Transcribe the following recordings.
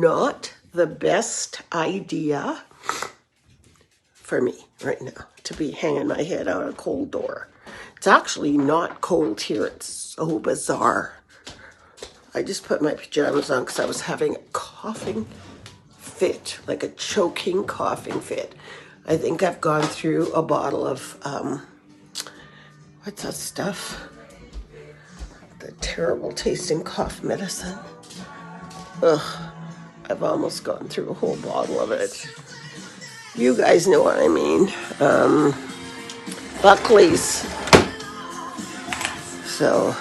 not the best idea for me right now to be hanging my head out a cold door. It's actually not cold here. It's so bizarre. I just put my pajamas on because I was having a coughing fit, like a choking coughing fit. I think I've gone through a bottle of, what's that stuff? The terrible tasting cough medicine. Ugh, I've almost gone through a whole bottle of it. You guys know what I mean. Buckley's. So,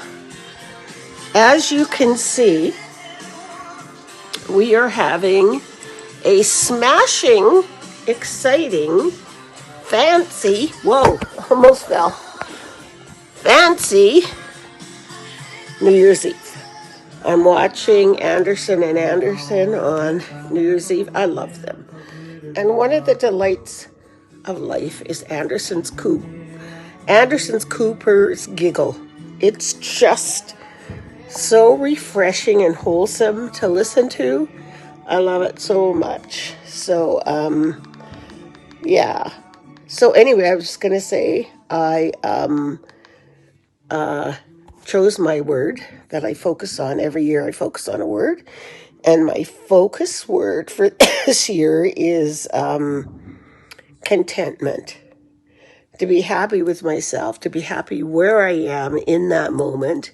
as you can see, we are having a smashing, exciting, fancy, whoa, almost fell, fancy New Year's Eve. I'm watching Anderson and Anderson on New Year's Eve. I love them. And one of the delights of life is Anderson's Cooper's giggle. It's just so refreshing and wholesome to listen to. I love it so much. So, yeah. So anyway, I was just going to say I chose my word that I focus on. Every year I focus on a word. And my focus word for this year is contentment. To be happy with myself, to be happy where I am in that moment.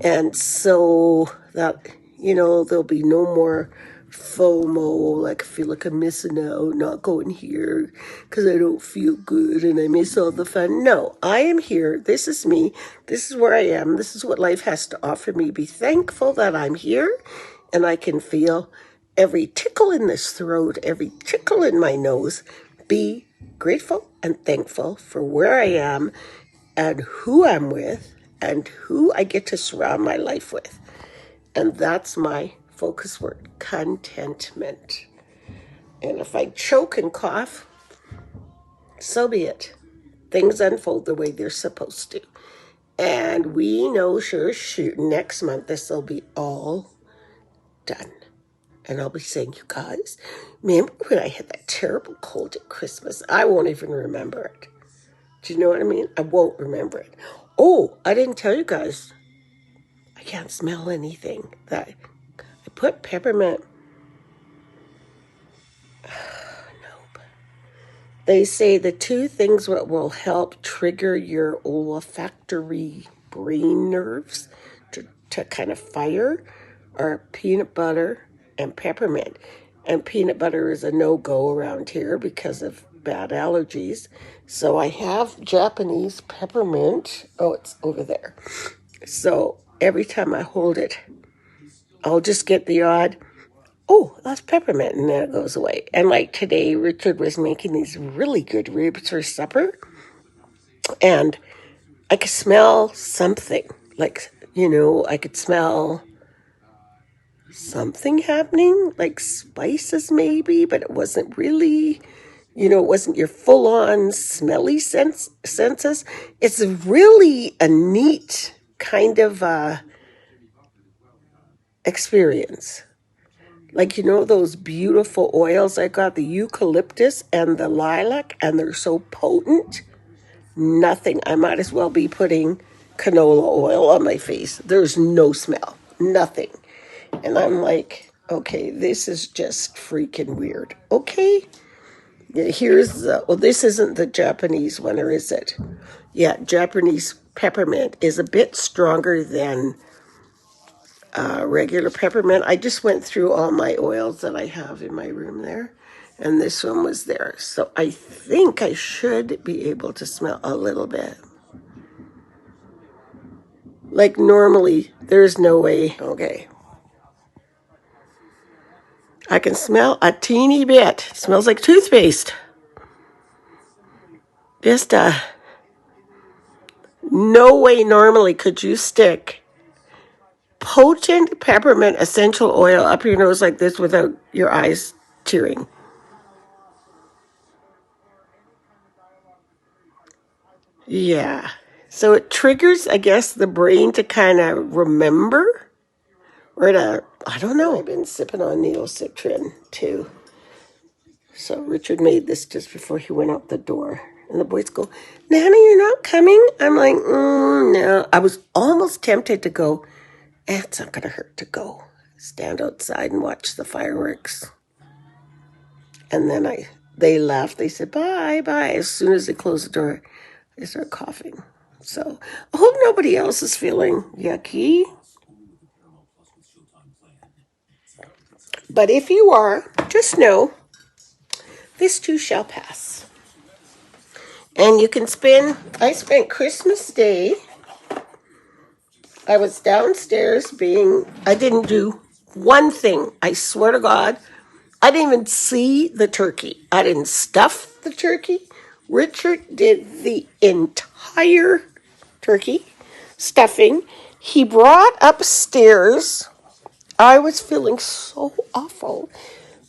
And so that, there'll be no more FOMO, like I feel like I'm missing out, not going here because I don't feel good and I miss all the fun. No, I am here. This is me. This is where I am. This is what life has to offer me. Be thankful that I'm here and I can feel every tickle in this throat, every tickle in my nose. Be grateful and thankful for where I am and who I'm with and who I get to surround my life with. And that's my focus word, contentment. And if I choke and cough, so be it. Things unfold the way they're supposed to. And we know shoot, next month this will be all done. And I'll be saying, you guys, remember when I had that terrible cold at Christmas? I won't even remember it. Do you know what I mean? I won't remember it. Oh, I didn't tell you guys. I can't smell anything. I put peppermint. Nope. They say the two things that will help trigger your olfactory brain nerves to kind of fire are peanut butter and peppermint. And peanut butter is a no-go around here because of bad allergies. So I have Japanese peppermint. Oh, it's over there. So every time I hold it, I'll just get the odd, oh, that's peppermint, and then it goes away. And like today, Richard was making these really good ribs for supper, and I could smell something. Like, I could smell something happening, like spices maybe, but it wasn't really, it wasn't your full-on smelly senses. It's really a neat kind of experience. Like, those beautiful oils I got, the eucalyptus and the lilac, and they're so potent. Nothing. I might as well be putting canola oil on my face. There's no smell. Nothing. And I'm like, okay, this is just freaking weird. Okay. Here's this isn't the Japanese one, or is it? Yeah, Japanese peppermint is a bit stronger than regular peppermint. I just went through all my oils that I have in my room there, and this one was there. So I think I should be able to smell a little bit. Like normally, there's no way. Okay. I can smell a teeny bit. It smells like toothpaste. Just no way normally could you stick potent peppermint essential oil up your nose like this without your eyes tearing. Yeah. So it triggers, I guess, the brain to kind of remember or to I don't know. I've been sipping on Neocitrin too. So Richard made this just before he went out the door. And the boys go, Nana, you're not coming? I'm like, no. I was almost tempted to go. It's not going to hurt to go. Stand outside and watch the fireworks. And then they left. They said, bye, bye. As soon as they closed the door, they start coughing. So I hope nobody else is feeling yucky. But if you are, just know this too shall pass. And you can I spent Christmas Day. I was downstairs I didn't do one thing. I swear to God, I didn't even see the turkey. I didn't stuff the turkey. Richard did the entire turkey stuffing. He brought upstairs, I was feeling so awful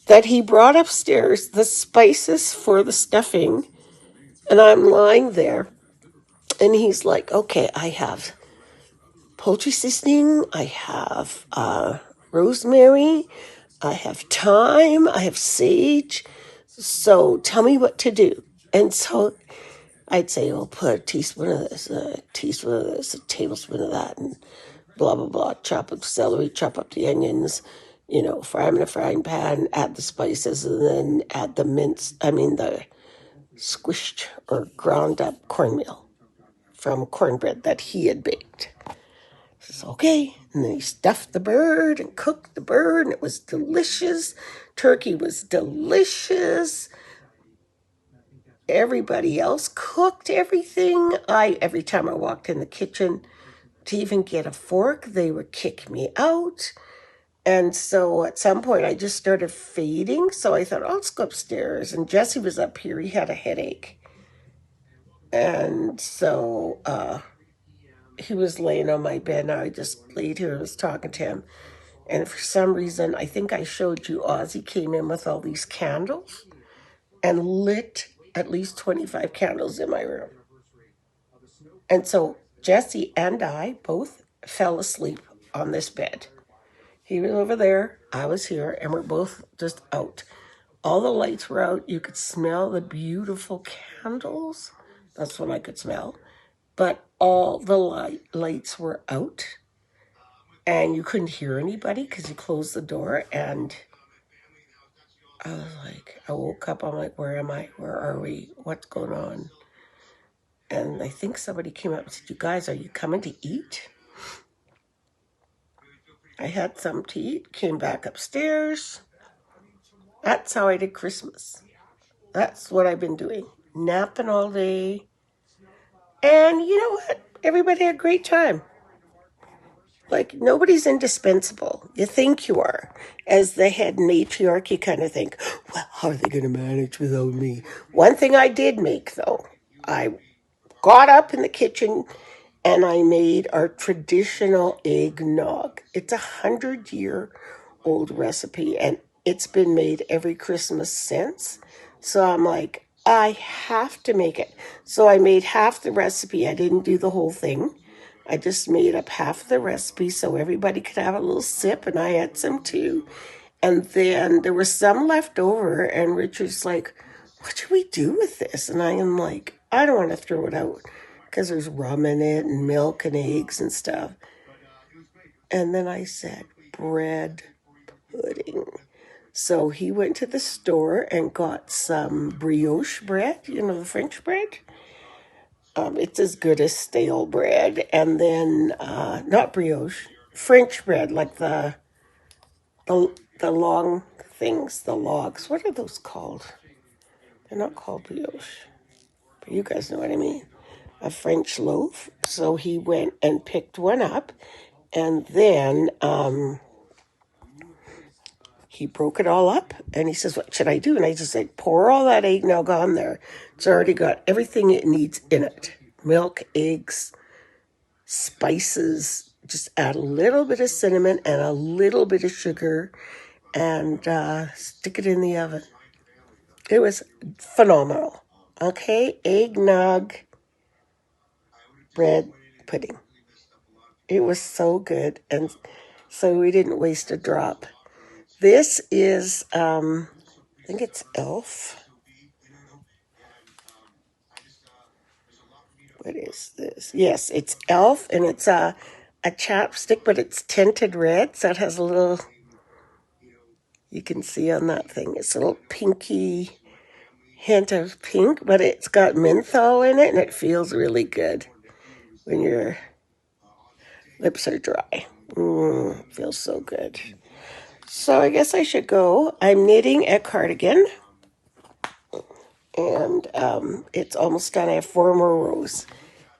that he brought upstairs the spices for the stuffing, and I'm lying there, and he's like, okay, I have poultry seasoning, I have rosemary, I have thyme, I have sage, so tell me what to do. And so I'd say, oh, put a teaspoon of this, a teaspoon of this, a tablespoon of that, and blah, blah, blah. Chop up the celery, chop up the onions, fry them in a frying pan, add the spices, and then add the the squished or ground up cornmeal from cornbread that he had baked. So, okay. And then he stuffed the bird and cooked the bird, and it was delicious. Turkey was delicious. Everybody else cooked everything. Every time I walked in the kitchen to even get a fork, they would kick me out. And so at some point I just started fading. So I thought, oh, let's go upstairs. And Jesse was up here. He had a headache. And so he was laying on my bed, and I just laid here and was talking to him. And for some reason, I think I showed you, Ozzy came in with all these candles and lit at least 25 candles in my room. And so Jesse and I both fell asleep on this bed. He was over there, I was here, and we're both just out. All the lights were out. You could smell the beautiful candles. That's what I could smell. But all the lights were out. And you couldn't hear anybody because you closed the door. And I was like, I woke up, I'm like, where am I? Where are we? What's going on? And I think somebody came up and said, you guys, are you coming to eat? I had some to eat, came back upstairs. That's how I did Christmas. That's what I've been doing. Napping all day. And you know what? Everybody had a great time. Like, nobody's indispensable. You think you are. As the head matriarch, you kind of think, well, how are they going to manage without me? One thing I did make, though, I got up in the kitchen and I made our traditional eggnog. It's 100-year-old recipe, and it's been made every Christmas since. So I'm like, I have to make it. So I made half the recipe. I didn't do the whole thing. I just made up half of the recipe so everybody could have a little sip, and I had some too. And then there was some left over, and Richard's like, what should we do with this? And I am like, I don't want to throw it out because there's rum in it and milk and eggs and stuff. And then I said, bread pudding. So he went to the store and got some brioche bread, the French bread. It's as good as stale bread. And then, not brioche, French bread, like the long things, the logs. What are those called? They're not called brioche, but you guys know what I mean. A French loaf. So he went and picked one up, and then he broke it all up, and he says, what should I do? And I just said, pour all that eggnog on there. It's already got everything it needs in it. Milk, eggs, spices. Just add a little bit of cinnamon and a little bit of sugar, and stick it in the oven. It was phenomenal. Okay, eggnog bread pudding. It was so good. And So we didn't waste a drop. This is, I think it's e.l.f. What is this? Yes, it's e.l.f. and it's a chapstick, but it's tinted red, so it has a little, you can see on that thing, it's a little pinky hint of pink, but it's got menthol in it, and it feels really good when your lips are dry. Feels so good. So I guess I should go. I'm knitting a cardigan, and it's almost done. I have 4 more rows,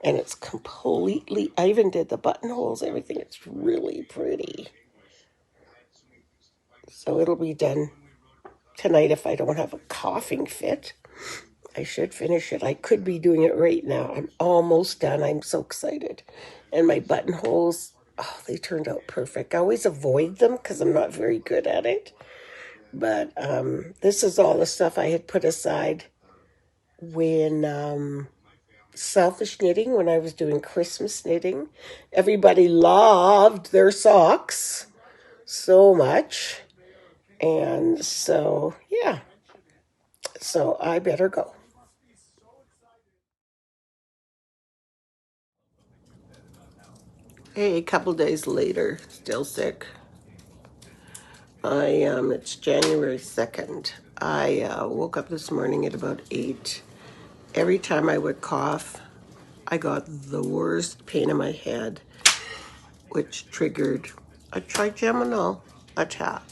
and it's completely, I even did the buttonholes, everything. It's really pretty. So it'll be done tonight if I don't have a coughing fit. I should finish it. I could be doing it right now. I'm almost done. I'm so excited. And my buttonholes, oh, they turned out perfect. I always avoid them because I'm not very good at it. But this is all the stuff I had put aside when selfish knitting, when I was doing Christmas knitting. Everybody loved their socks so much. And so, yeah. So I better go. Hey, a couple days later, still sick. It's January 2nd. I woke up this morning at about 8. Every time I would cough, I got the worst pain in my head, which triggered a trigeminal attack.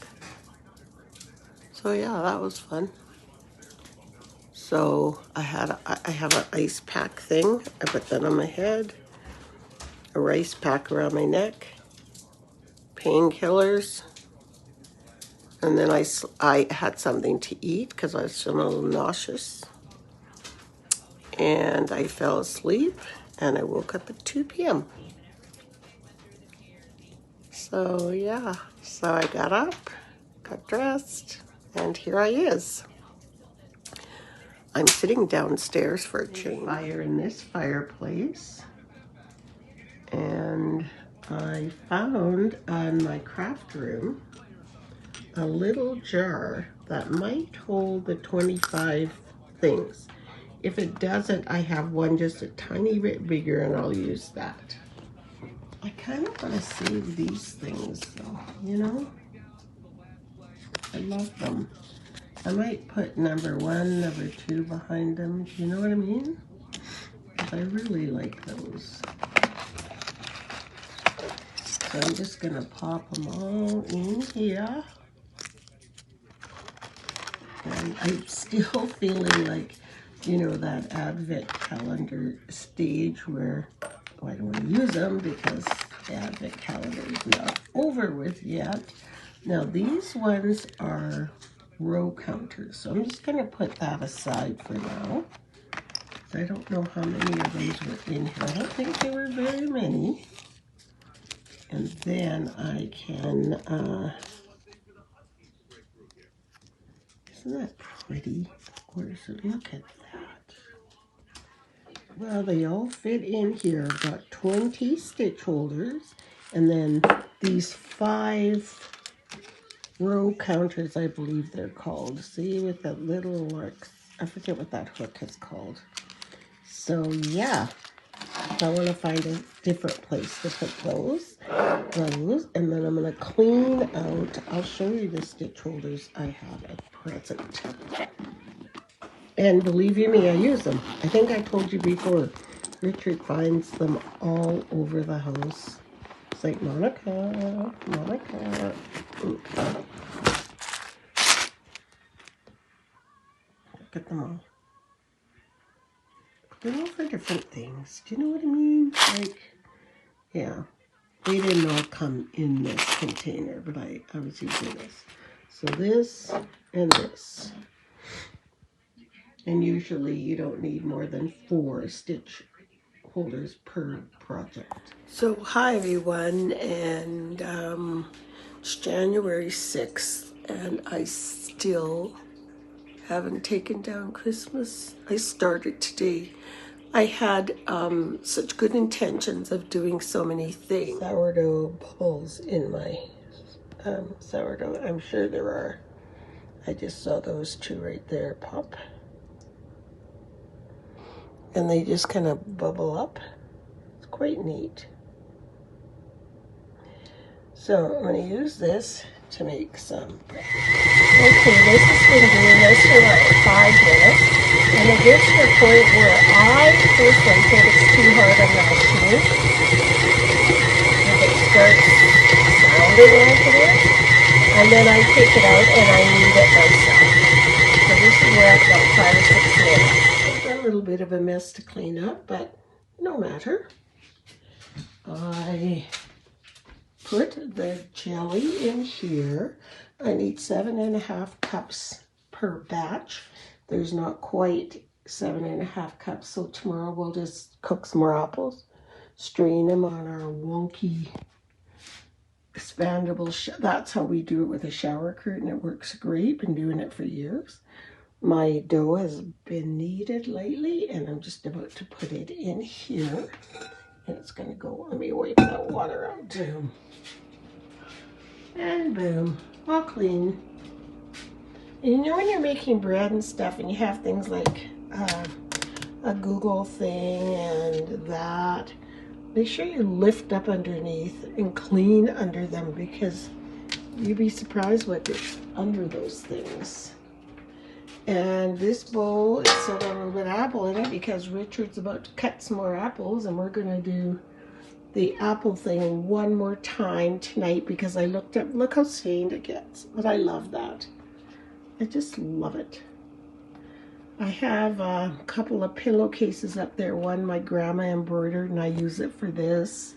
So yeah, that was fun. So I have an ice pack thing. I put that on my head, a rice pack around my neck, painkillers, and then I had something to eat because I was feeling a little nauseous. And I fell asleep, and I woke up at 2 p.m. So yeah, so I got up, got dressed, and here I is. I'm sitting downstairs for a change. Fire in this fireplace, and I found in my craft room a little jar that might hold the 25 things. If it doesn't, I have one just a tiny bit bigger, and I'll use that. I kind of want to save these things though, you know? I love them. I might put number 1, number 2 behind them. Do you know what I mean? Because I really like those. So I'm just going to pop them all in here. And I'm still feeling like, you know, that Advent calendar stage where, well, I don't want to use them because the Advent calendar is not over with yet. Now these ones are row counters, so I'm just going to put that aside for now. I don't know how many of those were in here. I don't think there were very many. And then I can, isn't that pretty? Where does it look at that? Well, they all fit in here. I've got 20 stitch holders, and then these 5 row counters, I believe they're called. See, with that little, I forget what that hook is called. So yeah, I want to find a different place to put those, and then I'm going to clean out. I'll show you the stitch holders I have at present. And believe you me, I use them. I think I told you before, Richard finds them all over the house. It's like, Monica. Look at them all. They're all for different things. Do you know what I mean? Like, yeah. They didn't all come in this container, but I was using this. So this and this. And usually you don't need more than 4 stitch holders per project. So hi everyone, and it's January 6th, and I still haven't taken down Christmas. I started today. I had such good intentions of doing so many things. Sourdough bubbles in my sourdough. I'm sure there are. I just saw those two right there pop. And they just kind of bubble up. It's quite neat. So I'm going to use this to make some bread. Okay, this has been doing this for like 5 minutes. And it gets to the point where I personally think it's too hard on the machine. If it starts sounding like it is. And then I take it out and I knead it myself. So this is where I've got 5 or 6 minutes. It's a little bit of a mess to clean up, but no matter. I put the jelly in here. I need 7.5 cups per batch. There's not quite 7.5 cups, so tomorrow we'll just cook some more apples, strain them on our wonky expandable that's how we do it with a shower curtain. It works great. Been doing it for years. My dough has been kneaded lately, and I'm just about to put it in here. And it's going to go, let me wipe that water out. Boom. And boom. All clean. And you know when you're making bread and stuff and you have things like a Google thing and that, make sure you lift up underneath and clean under them, because you'd be surprised what gets under those things. And this bowl is still got a little bit of apple in it because Richard's about to cut some more apples, and we're going to do the apple thing one more time tonight because I looked up, look how stained it gets. But I love that. I just love it. I have a couple of pillowcases up there. One my grandma embroidered, and I use it for this.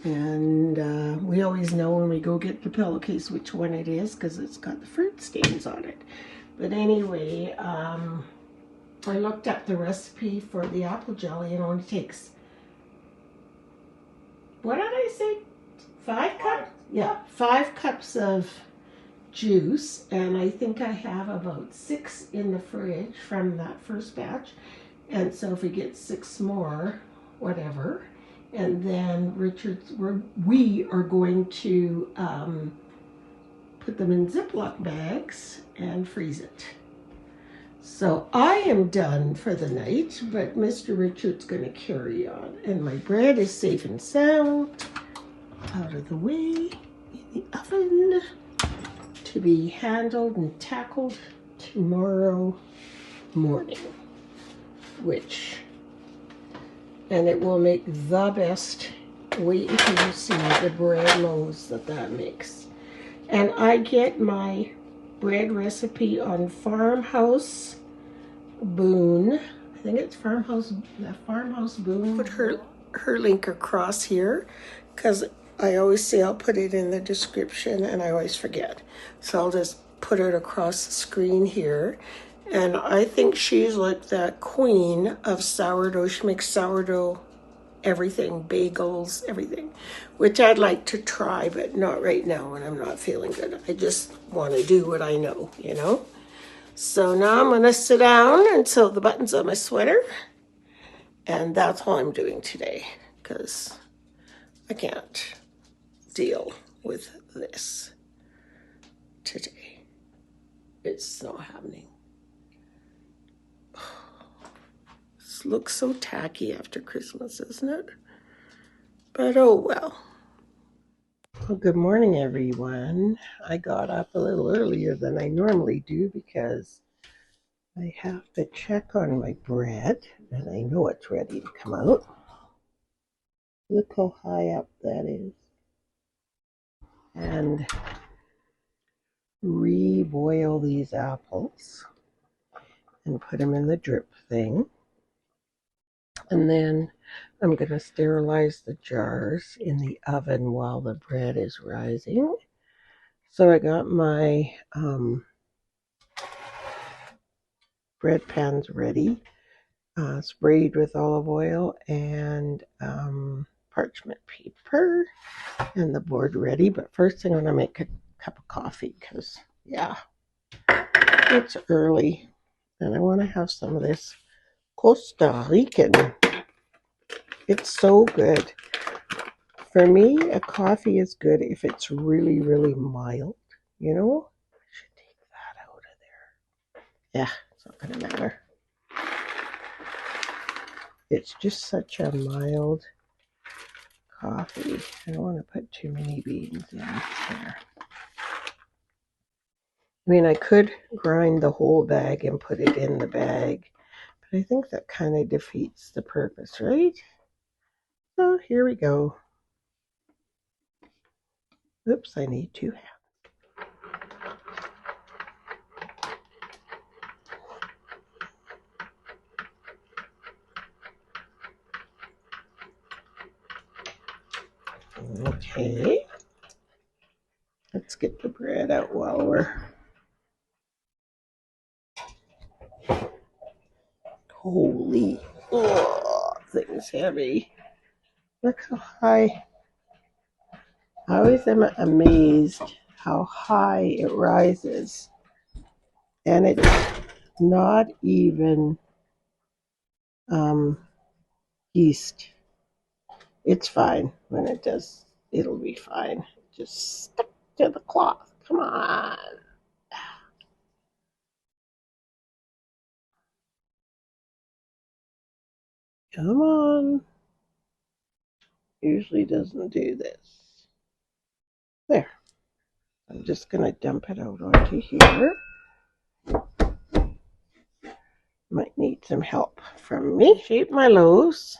And we always know when we go get the pillowcase which one it is because it's got the fruit stains on it. But anyway, I looked up the recipe for the apple jelly, and it only takes, what did I say? 5 cups? Yeah, 5 cups of juice, and I think I have about 6 in the fridge from that first batch. And so if we get 6 more, whatever. And then we are going to put them in Ziploc bags and freeze it. So I am done for the night, but Mr. Richard's going to carry on. And my bread is safe and sound out of the way in the oven to be handled and tackled tomorrow morning, and it will make the best. Wait until you see the bread loaves that makes. And I get my bread recipe on Farmhouse Boone. I think it's Farmhouse Boone. Put her link across here because I always say I'll put it in the description and I always forget. So I'll just put it across the screen here. And I think she's like the queen of sourdough. She makes sourdough everything, bagels, everything, which I'd like to try, but not right now when I'm not feeling good. I just want to do what I know, you know? So now I'm going to sit down and sew the buttons on my sweater. And that's all I'm doing today because I can't deal with this today. It's not happening. This looks so tacky after Christmas, isn't it? But oh well. Well, good morning, everyone. I got up a little earlier than I normally do because I have to check on my bread, and I know it's ready to come out. Look how high up that is. And reboil these apples and put them in the drip thing. And then I'm going to sterilize the jars in the oven while the bread is rising. So I got my bread pans ready, sprayed with olive oil and parchment paper, and the board ready. But first I'm going to make a cup of coffee because, yeah, it's early and I want to have some of this Costa Rican It's so good. For me, a coffee is good if it's really, really mild, you know? I should take that out of there. Yeah, it's not going to matter. It's just such a mild coffee. I don't want to put too many beans in there. I mean, I could grind the whole bag and put it in the bag, but I think that kind of defeats the purpose, right? So here we go. Oops, I need 2 hands. Okay. Let's get the bread out while we're... Holy, oh, thing's heavy. Look how high. I always am amazed how high it rises. And it's not even yeast. It's fine when it does. It'll be fine. Just stick to the cloth. Come on. Come on. Usually doesn't do this. There. I'm just going to dump it out onto here. Might need some help from me. Shape my loaves.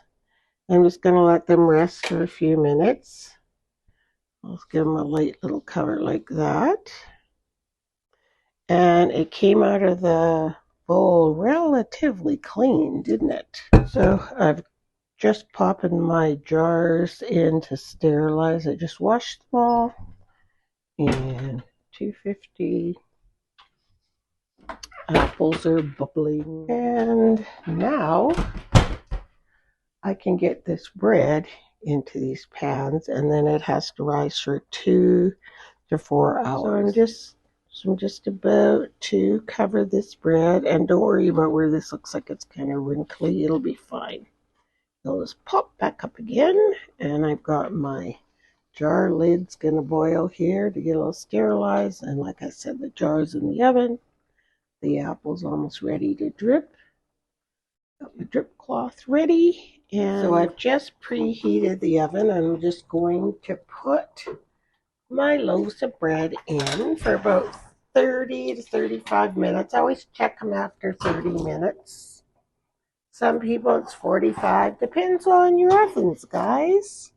I'm just going to let them rest for a few minutes. I'll give them a light little cover like that. And it came out of the bowl relatively clean, didn't it? So I've just popping my jars in to sterilize. I just washed them all. And 250 apples are bubbling. And now I can get this bread into these pans, and then it has to rise for 2 to 4 hours. So I'm just about to cover this bread, and don't worry about where this looks like it's kind of wrinkly. It'll be fine. It'll just pop back up again, and I've got my jar lid's gonna boil here to get a little sterilized. And like I said, the jar's in the oven. The apple's almost ready to drip. Got my drip cloth ready. And so I've just preheated the oven. I'm just going to put my loaves of bread in for about 30 to 35 minutes. I always check them after 30 minutes. Some people it's 45. Depends on your ovens, guys.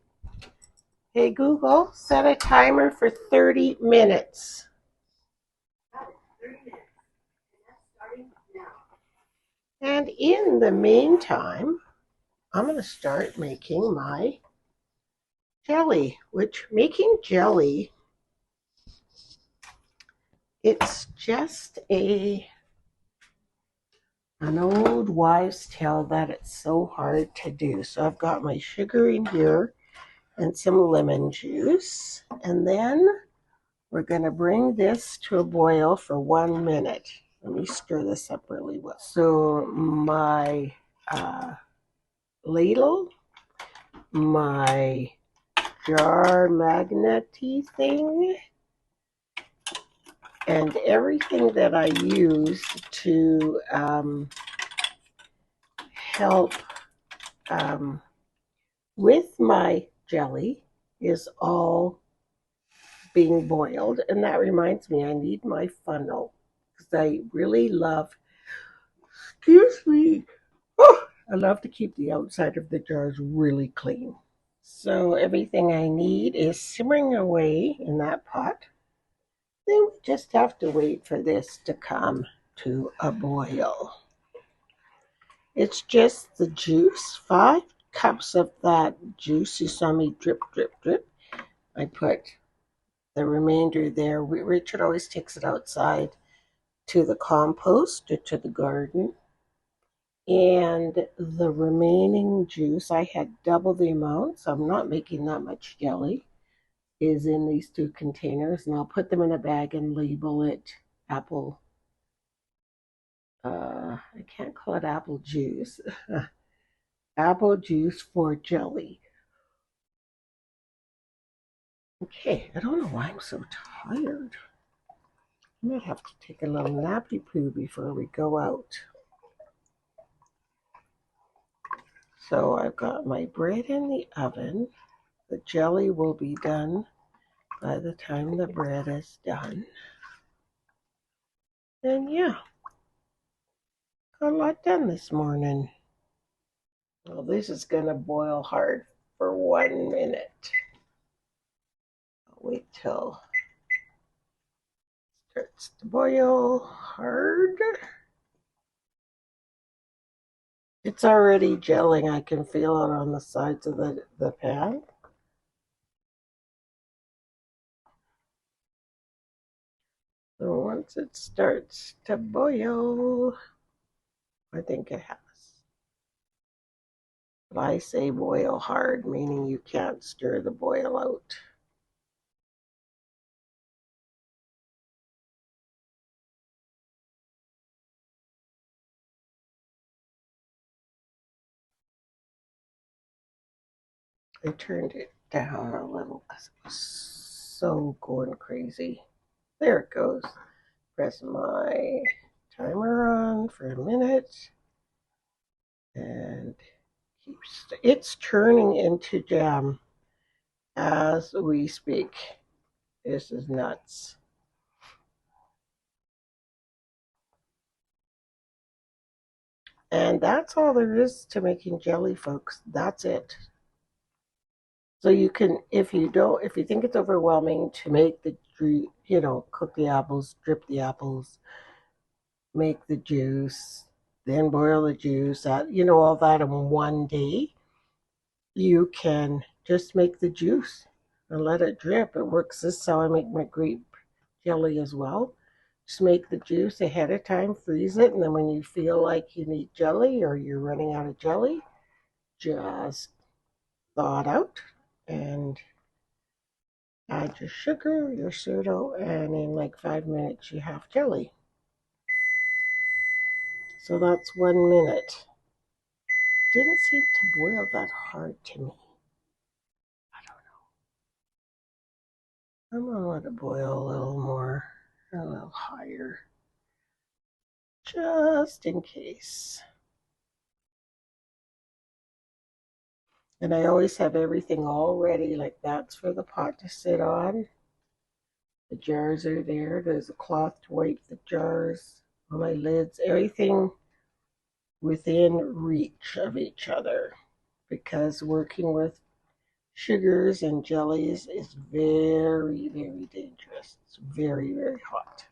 Hey Google, set a timer for 30 minutes. And in the meantime, I'm going to start making my jelly, which making jelly, it's just an old wives' tale that it's so hard to do. So I've got my sugar in here and some lemon juice. And then we're going to bring this to a boil for 1 minute. Let me stir this up really well. So my ladle, my jar magnet-y thing, and everything that I use to help with my jelly is all being boiled. And that reminds me, I need my funnel because I really love, excuse me, I love to keep the outside of the jars really clean. So everything I need is simmering away in that pot. Then we just have to wait for this to come to a boil. It's just the juice, 5 cups of that juice. You saw me drip, drip, drip. I put the remainder there. Richard always takes it outside to the compost or to the garden. And the remaining juice, I had double the amount, so I'm not making that much jelly, is in these 2 containers. And I'll put them in a bag and label it apple. I can't call it apple juice. apple juice for jelly. Okay, I don't know why I'm so tired. I might have to take a little nappy poo before we go out. So I've got my bread in the oven. The jelly will be done by the time the bread is done. And yeah, got a lot done this morning. Well, this is going to boil hard for 1 minute. I'll wait till it starts to boil hard. It's already gelling. I can feel it on the sides of the pan. So once it starts to boil, I think it has. But I say boil hard, meaning you can't stir the boil out. I turned it down a little because it was so going crazy. There it goes. Press my timer on for a minute and it's turning into jam as we speak. This is nuts. And that's all there is to making jelly, folks. That's it. So you can, if you think it's overwhelming to make cook the apples, drip the apples, make the juice, then boil the juice, all that in one day, you can just make the juice and let it drip. It works. This is how I make my grape jelly as well. Just make the juice ahead of time, freeze it, and then when you feel like you need jelly or you're running out of jelly, just thaw it out and add your sugar, your soda, and in like 5 minutes you have jelly. So that's 1 minute. Didn't seem to boil that hard to me. I don't know. I'm gonna let it boil a little more, a little higher, just in case. And I always have everything all ready, like that's for the pot to sit on. The jars are there. There's a cloth to wipe the jars, all my lids, everything within reach of each other, because working with sugars and jellies is very, very dangerous. It's very, very hot.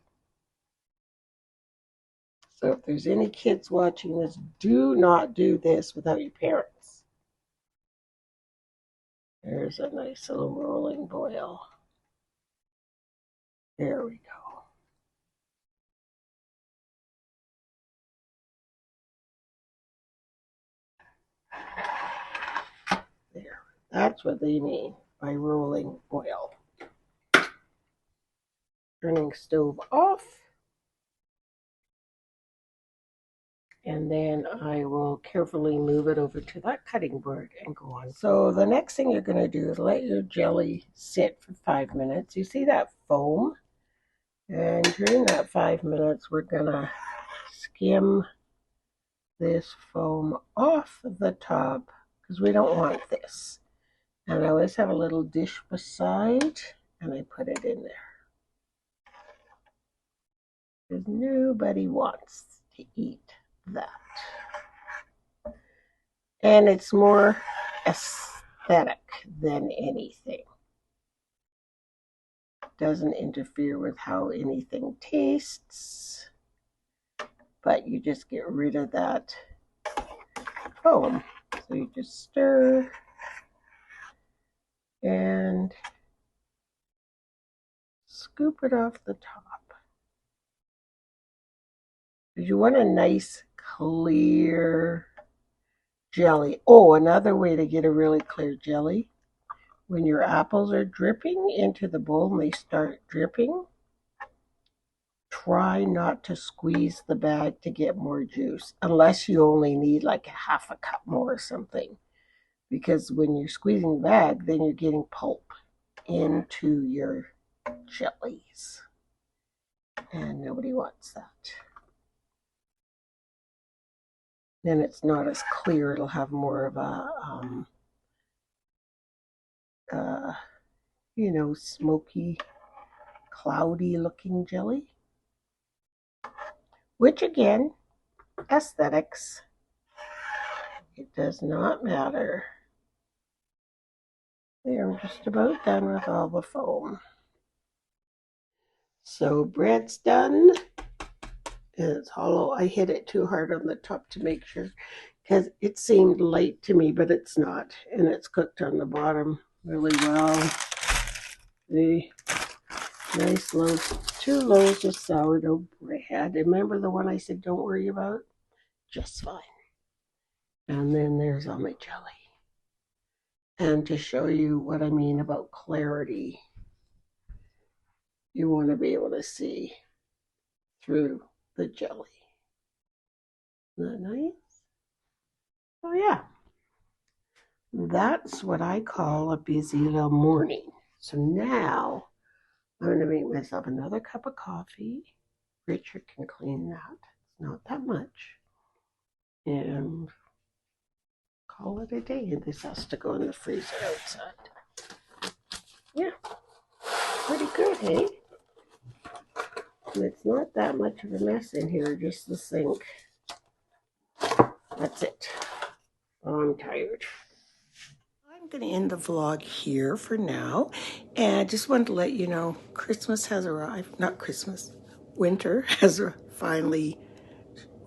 So if there's any kids watching this, do not do this without your parents. There's a nice little rolling boil. There we go. There. That's what they mean by rolling boil. Turning stove off. And then I will carefully move it over to that cutting board and go on. So the next thing you're going to do is let your jelly sit for 5 minutes. You see that foam? And during that 5 minutes, we're going to skim this foam off the top because we don't want this. And I always have a little dish beside and I put it in there. Because nobody wants to eat that. And it's more aesthetic than anything. It doesn't interfere with how anything tastes, but you just get rid of that foam. So you just stir and scoop it off the top. You want a nice clear jelly. Oh, another way to get a really clear jelly, when your apples are dripping into the bowl and they start dripping, try not to squeeze the bag to get more juice unless you only need like a half a cup more or something. Because when you're squeezing the bag, then you're getting pulp into your jellies. And nobody wants that. Then it's not as clear. It'll have more of a, smoky, cloudy looking jelly. Which again, aesthetics. It does not matter. There, I'm just about done with all the foam. So bread's done. It's hollow. I hit it too hard on the top to make sure, because it seemed light to me, but it's not. And it's cooked on the bottom really well. The nice loaves, 2 loaves of sourdough bread. Remember the one I said don't worry about? Just fine. And then there's all my jelly. And to show you what I mean about clarity, you want to be able to see through the jelly. Isn't that nice? Oh yeah. That's what I call a busy little morning. So now I'm going to make myself another cup of coffee. Richard can clean that. It's not that much. And call it a day. And this has to go in the freezer outside. Yeah. Pretty good, hey? And it's not that much of a mess in here, just the sink. That's it. I'm tired. I'm going to end the vlog here for now. And I just wanted to let you know, Christmas has arrived. Not Christmas. Winter has finally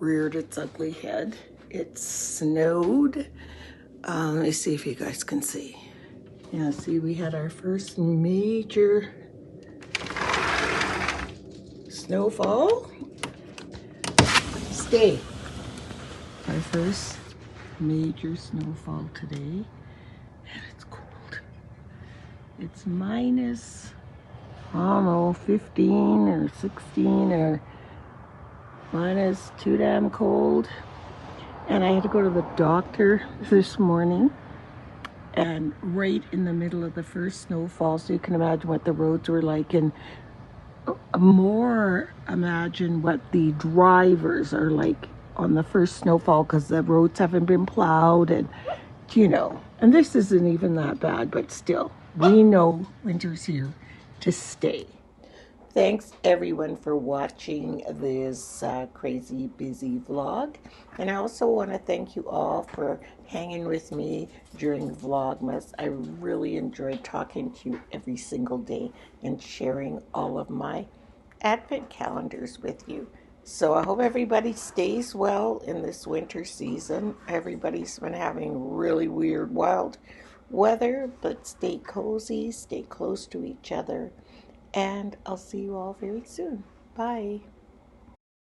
reared its ugly head. It snowed. Let me see if you guys can see. Yeah, see, we had our first major snowfall. Stay. Our first major snowfall today. And it's cold. It's minus, I don't know, 15 or 16 or minus too damn cold. And I had to go to the doctor this morning, and right in the middle of the first snowfall, so you can imagine what the roads were like, and more imagine what the drivers are like on the first snowfall, because the roads haven't been plowed, and and this isn't even that bad, but still, we know winter's here to stay. Thanks everyone for watching this crazy busy vlog, and I also want to thank you all for hanging with me during Vlogmas. I really enjoyed talking to you every single day and sharing all of my advent calendars with you. So I hope everybody stays well in this winter season. Everybody's been having really weird, wild weather, but stay cozy, stay close to each other, and I'll see you all very soon. Bye.